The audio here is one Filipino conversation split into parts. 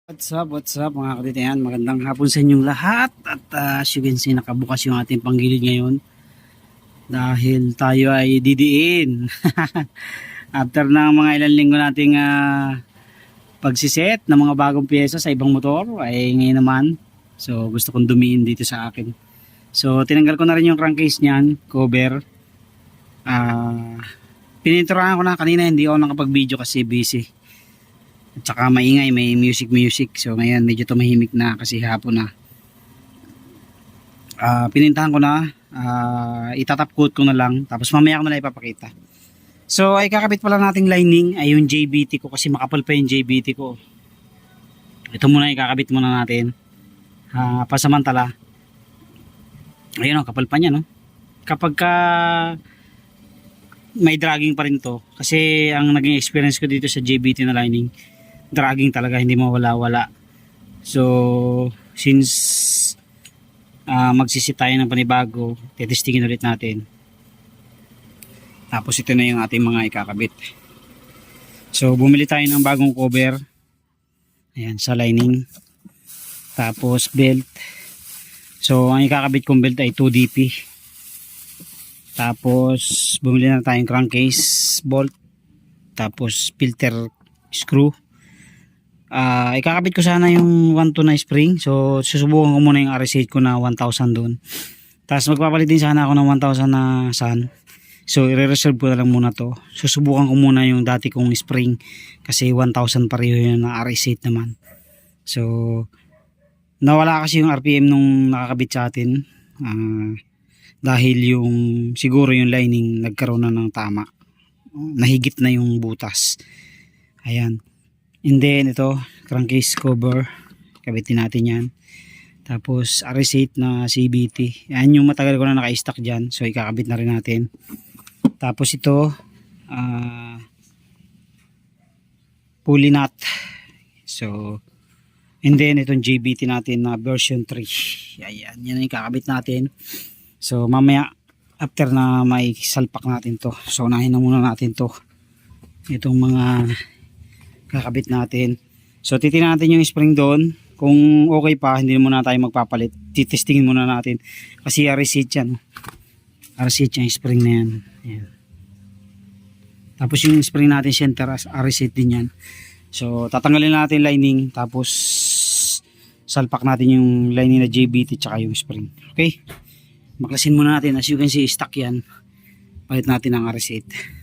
What's up mga kaditayan? Magandang hapon sa inyong lahat. At as you can see, nakabukas yung ating panggilid ngayon. Dahil tayo ay didiin. After ng mga ilang linggo nating pagsiset ng mga bagong pyesa sa ibang motor, ay ngayon naman. So gusto kong dumiin dito sa akin. So tinanggal ko na rin yung crankcase niyan, cover. Pininturahan ko na kanina, hindi ako nakapag-video kasi busy. At saka maingay, may music. So ngayon medyo tumahimik na kasi hapon na. Pinintahan ko na, itatap coat ko na lang, tapos mamaya ko na lang ipapakita. So ay kakabit pala nating lining ay yung JBT ko kasi makapal pa yung JBT ko. Ito muna ikakabit muna natin. Pasamantala. Ayun, kapal pa niya, no? Kapag may dragging pa rin to, kasi ang naging experience ko dito sa JBT na lining, dragging talaga, hindi mawala-wala. So since magsisit tayo ng panibago, testingin ulit natin. Tapos ito na yung ating mga ikakabit. So bumili tayo ng bagong cover, ayan, sa lining. Tapos belt. So ang ikakabit kong belt ay 2DP. Tapos bumili na tayong crankcase bolt, tapos filter screw. Ikakabit ko sana yung 1.2 na spring. So susubukan ko muna yung RS8 ko na 1,000 doon. Tapos magpapalit din sana ako ng 1,000 na sun. So i-reserve ko na lang muna to. Susubukan ko muna yung dati kong spring kasi 1,000 pareho yun na RS8 naman. So nawala kasi yung RPM nung nakakabit sa atin. Dahil yung siguro yung lining nagkaroon na ng tama. Nahigit na yung butas. Ayan. And then ito, crankcase cover. Kabitin natin yan. Tapos RS8 na CBT. Yan yung matagal ko na naka-stock dyan. So ikakabit na rin natin. Tapos ito, pulley nut. So, and then itong JBT natin na version 3. Ayan, yan yung ikakabit natin. So mamaya, after na may salpak natin to. So unahin na muna natin to. Itong mga kakabit natin. So titingnan natin yung spring doon. Kung okay pa, hindi muna tayo magpapalit. Titestingin muna natin. Kasi RS8 yan. RS8 yung spring na yan. Ayan. Tapos yung spring natin center, RS8 din yan. So tatanggalin natin lining. Tapos salpak natin yung lining na JBT tsaka yung spring. Okay? Baklasin muna natin. As you can see, stock yan. Palit natin ang RS8.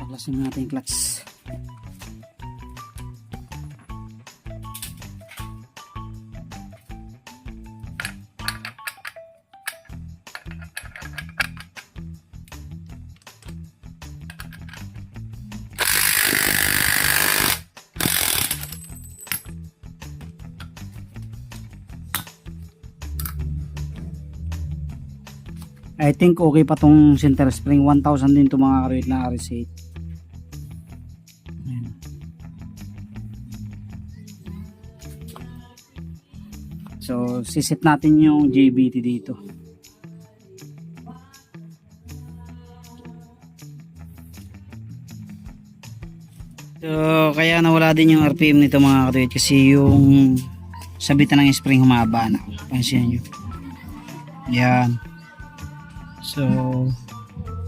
Baklasin natin yung clutch. I think okay pa tong center spring. 1,000 din to mga karuit na RS8. Ayan. So sisit natin yung JBT dito. So kaya nawala din yung RPM nito mga karuit kasi yung sabitan ng spring humaba na. Pansin nyo. Yan. So,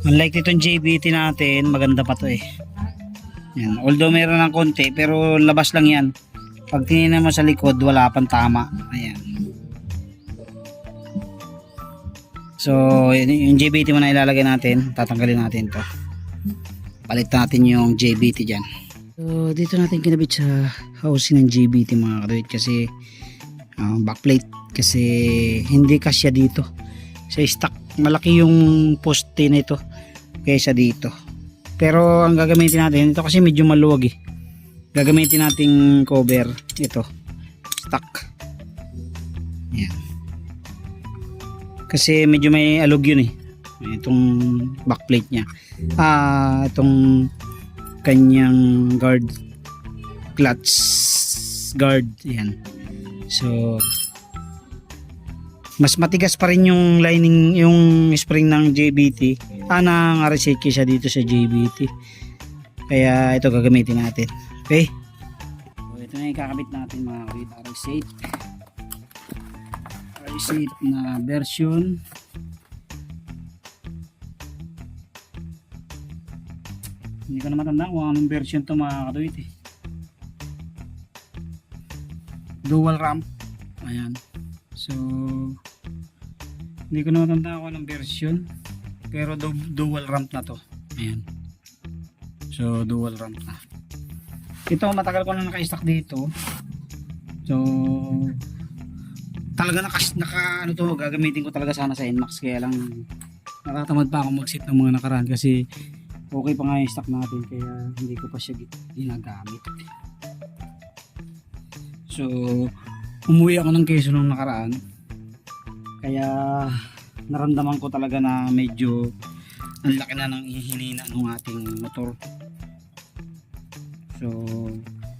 unlike itong JBT natin, maganda pa to eh. Yan. Although meron ng konti, pero labas lang yan. Pag tinignan mo sa likod, wala pang tama. Ayan. So, yung JBT mo na ilalagay natin, tatanggalin natin to. Palit natin yung JBT dyan. So, dito natin kinabit sa housing ng JBT mga karuit kasi backplate kasi hindi kasya dito. Sa stock, malaki yung poste nito kaysa dito. Pero ang gagamitin natin, ito kasi medyo maluwag eh. Gagamitin nating cover, ito, stock. Yan. Kasi medyo may alog yun eh. Itong backplate niya. Itong kanyang guard, clutch guard. Yan. So, mas matigas pa rin yung lining, yung spring ng JBT ng RS8 kaysa dito sa JBT, kaya ito gagamitin natin. Okay, so ito na yung kakabit natin mga karuit. RS8 na version. Hindi ko na matanda kung anong version to mga karuit eh. Dual ramp. Ayan. So, hindi ko na matanda ako ng version, pero dual ramp na to. Ayan. So, dual ramp na. Ito, matagal ko na naka-stock dito. So, talaga ano to, gagamitin ko talaga sana sa NMAX. Kaya lang, nakatamad pa ako mag-set ng mga nakaraan kasi okay pa nga yung stock natin. Kaya hindi ko pa siya ginagamit. So, umuwi ako ng Quezon nung nakaraan, kaya naramdaman ko talaga na medyo ang laki na ng hinina ng ating motor. So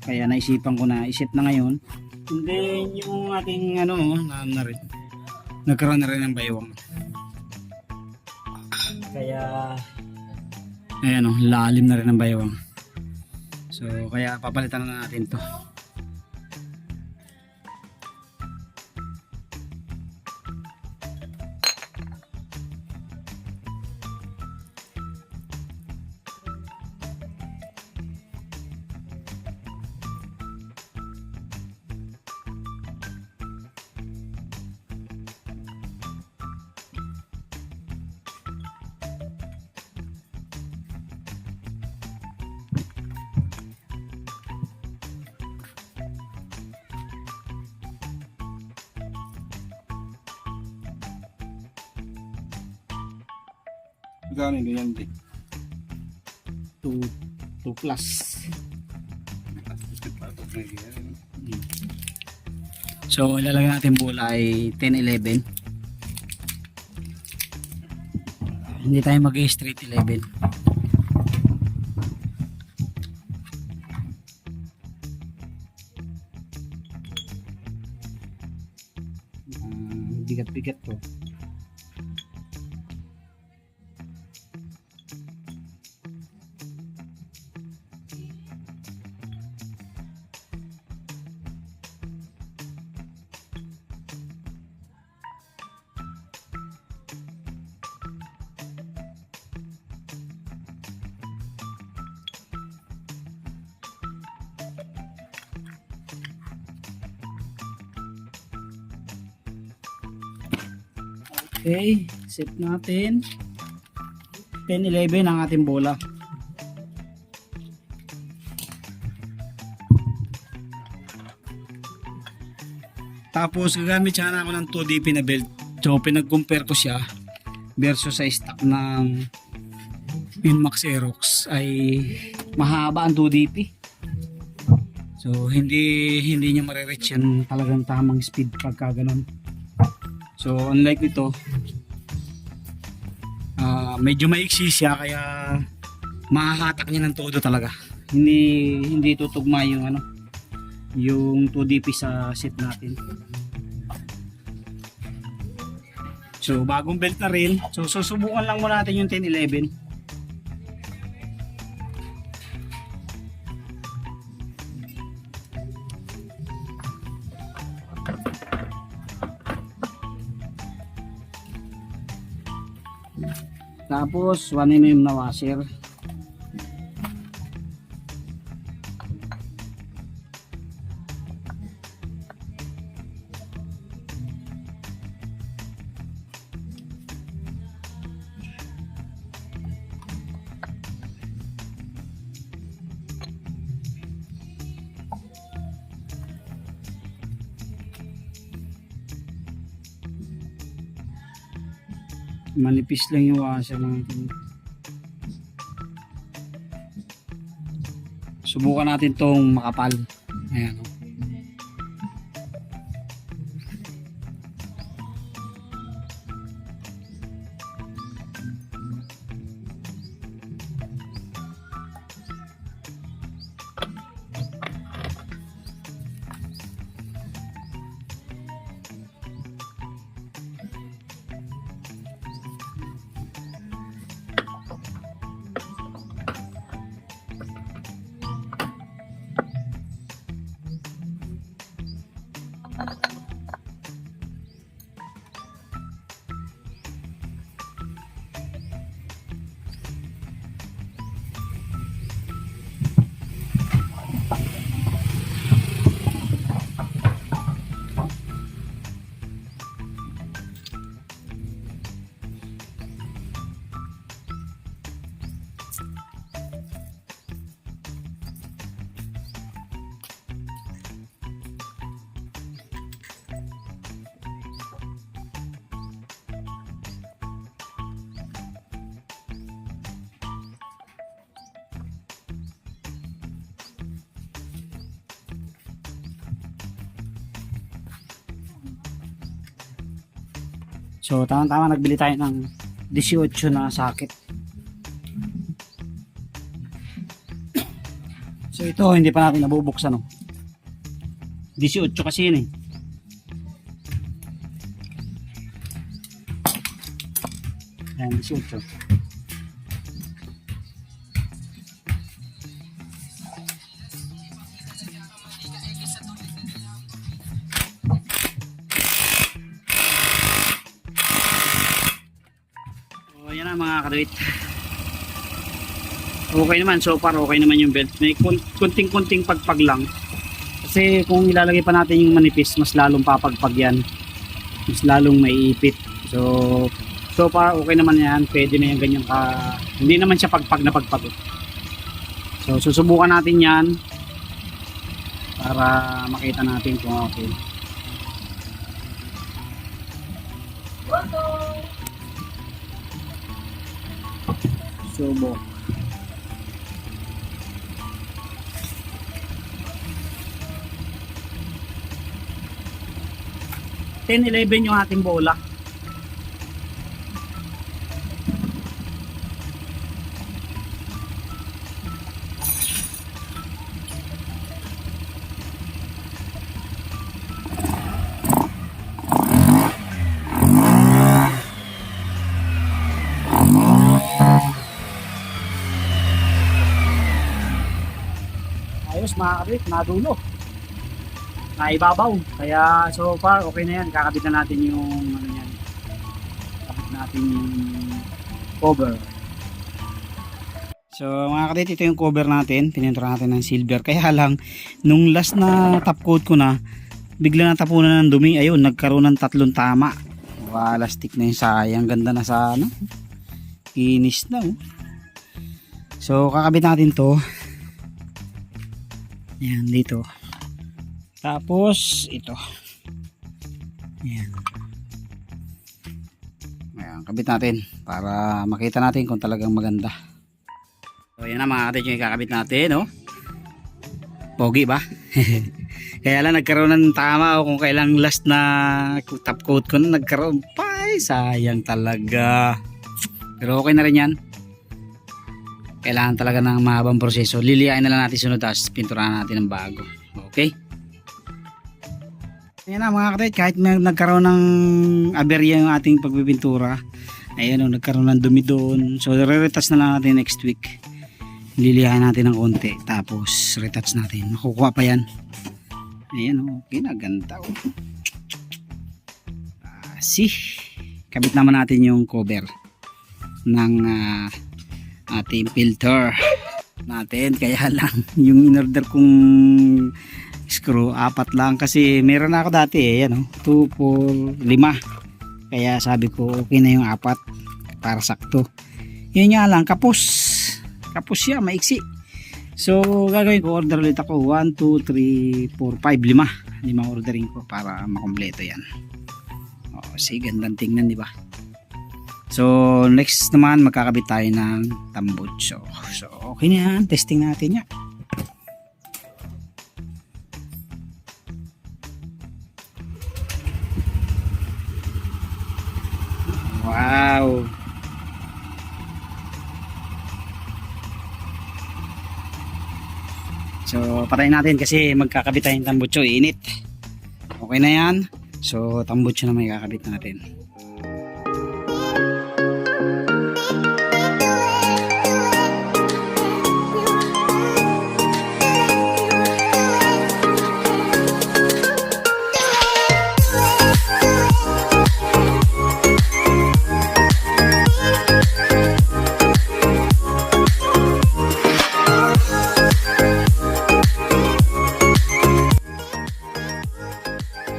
kaya naisipan ko na iset na ngayon. And then yung ating na rin, nagkaroon na rin ng baywang. Kaya ayan lalim na rin ng baywang. So kaya papalitan na natin to. Gano'n yung ganyan din? 2 plus. So ilalagay natin bola ay 10-11. Hindi tayo mag-straight 11. Bigat-bigat to. Okay, set natin 10-11 ang ating bola. Tapos gagamit sana ako ng 2DP na belt. So pinag-compare ko siya versus sa stock ng Inmax Aerox ay mahaba ang 2DP. So hindi niya mare-reach yan talagang tamang speed pagka ganun. So unlike ito, medyo maiksi siya kaya makakatak niya ng todo talaga. Hindi tutugma yung ano, yung 2DP sa set natin. So bagong belt na rin. So susubukan lang muna natin yung 1011. Tapos 1mm na washer. Manipis lang yung washer natin. Subukan natin tong makapal. Ayan o. So tama-tama nagbili tayo ng 18 na socket. So ito hindi pa natin nabubuksan, no. 18 kasi yun eh. Ayan, 18. Ayan na mga kadawit. Okay naman, so far okay naman yung belt. May kunting-kunting pagpag lang. Kasi kung ilalagay pa natin yung manipis, mas lalong papagpag yan. Mas lalong maiipit. So far okay naman yan. Pwede na yung ganyan ka. Hindi naman siya pagpag na pagpag. So susubukan natin yan para makita natin kung okay. Subok. $10-11 yung ating bola. Ayos mga kabit, nadulo. Naibabaw. Kaya so far okay na yan. Kakabit na natin yung ano yan. Kakabit natin yung cover. So mga kabit, ito yung cover natin. Pinintro natin ng silver. Kaya lang, nung last na top coat ko na, bigla natapunan ng dumi. Ayun, nagkaroon ng 3 tama. Plastic na yung sayang. Ganda na sa ano. Kinis na oh. So kakabit natin to. Yan dito. Tapos ito. Yan. Ayan, kabit natin para makita natin kung talagang maganda. So yan na mga kapatid yung kakabit natin, no? Pogi ba? Kaya lang nagkaroon ng tama o kung kailang last na top coat ko na nagkaroon pa, sayang talaga. Pero okay na rin yan. Kailangan talaga ng mahabang proseso. Liliyain na lang natin sunod tapos pinturahan natin ng bago. Okay? Ayan na mga katid, kahit nagkaroon ng aberya yung ating pagpipintura, ayan o, nagkaroon ng dumi doon. So re-retouch na lang natin next week. Liliyain natin ng konti tapos retouch natin. Makukuha pa yan. Ayan o, okay na, ganda o. Kabit naman natin yung cover ng ating filter natin, kaya lang yung in-order kong screw 4 lang kasi meron na ako dati yan 2, 4, 5, kaya sabi ko okay na yung 4 para sakto. Yun nga lang, kapos siya, maiksi. So gagawin ko, order ulit ako 1, 2, 3, 4, 5, 5 ordering ko para makompleto yan. Sige, gandang tingnan, di ba? So, next naman, magkakabit tayo ng tambutso. So, okay na yan. Testing natin yan. Wow! So, patayin natin kasi magkakabit tayong tambutso. Init. Okay na yan. So, tambutso na may kakabit natin.